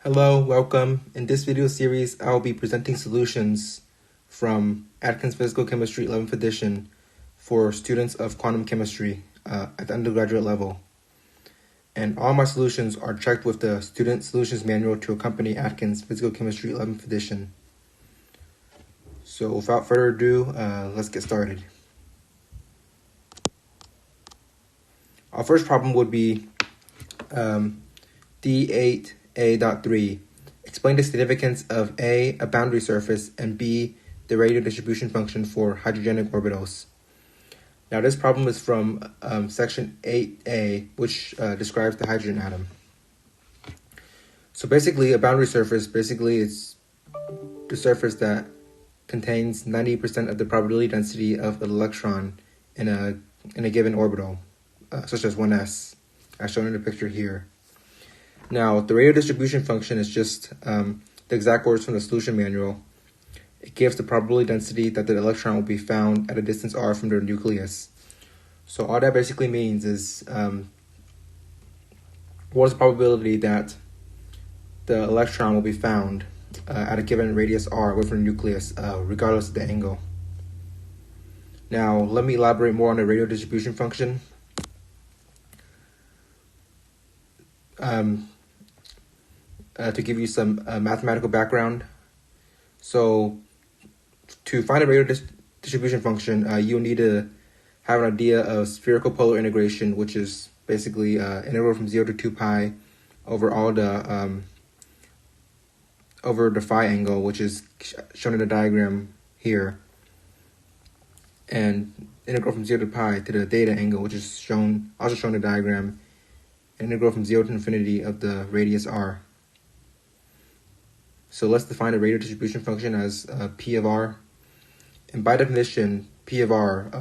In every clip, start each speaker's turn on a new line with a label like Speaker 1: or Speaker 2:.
Speaker 1: Hello, welcome. In this video series, I'll be presenting solutions from Atkins Physical Chemistry 11th edition for students of quantum chemistry at the undergraduate level. And all my solutions are checked with the Student Solutions Manual to accompany Atkins Physical Chemistry 11th edition. So without further ado, let's get started. Our first problem would be D8A.3. Explain the significance of A, a boundary surface, and B, the radial distribution function for hydrogenic orbitals. Now this problem is from section 8A, which describes the hydrogen atom. So basically, a boundary surface, it's the surface that contains 90% of the probability density of an electron in a given orbital, such as 1s, as shown in the picture here. Now, the radial distribution function is just the exact words from the solution manual. It gives the probability density that the electron will be found at a distance r from the nucleus. So all that basically means is what is the probability that the electron will be found at a given radius r away from the nucleus, regardless of the angle. Now, let me elaborate more on the radial distribution function. To give you some mathematical background. So to find a radial distribution function, you'll need to have an idea of spherical polar integration, which is basically integral from 0 to 2 pi over all the over the phi angle, which is shown in the diagram here, and integral from 0 to pi to the theta angle, which is also shown in the diagram, and integral from 0 to infinity of the radius r. So let's define a radial distribution function as P of r. And by definition, P of r,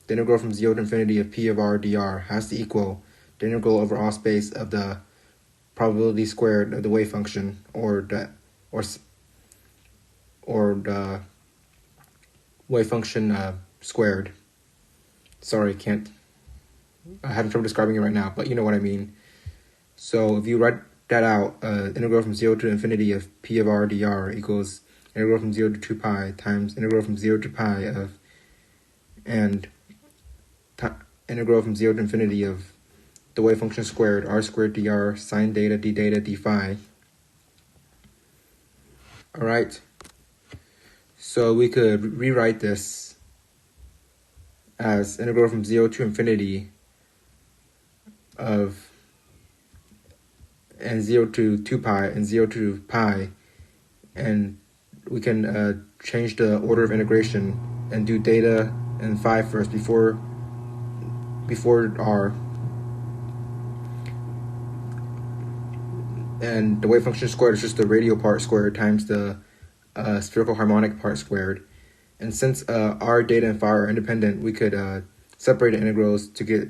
Speaker 1: the integral from 0 to infinity of P of r dr has to equal the integral over all space of the probability squared of the wave function, or the wave function squared. Sorry, I'm having trouble describing it right now, but you know what I mean. So if you write that out, integral from 0 to infinity of P of r dr equals integral from 0 to 2 pi times integral from 0 to pi of, integral from 0 to infinity of the wave function squared, r squared dr sine theta d theta d phi. All right, so we could rewrite this as integral from 0 to infinity of and 0 to 2 pi and 0 to pi, and we can change the order of integration and do theta and phi first before r, and the wave function squared is just the radial part squared times the spherical harmonic part squared. And since r, theta, and phi are independent, we could separate the integrals to get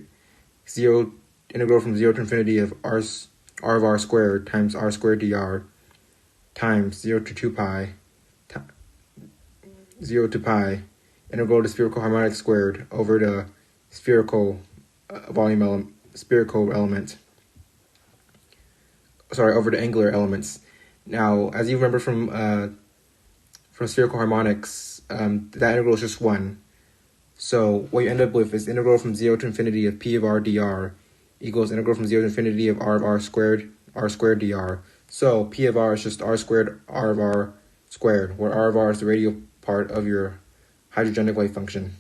Speaker 1: integral from 0 to infinity of r of r squared times r squared dr times 0 to 2 pi 0 to pi integral to spherical harmonic squared over the spherical element. Sorry, over the angular elements. Now, as you remember from spherical harmonics, that integral is just 1. So what you end up with is integral from 0 to infinity of P of r dr equals integral from 0 to infinity of r of r squared dr. So P of r is just r squared r of r squared, where r of r is the radial part of your hydrogenic wave function.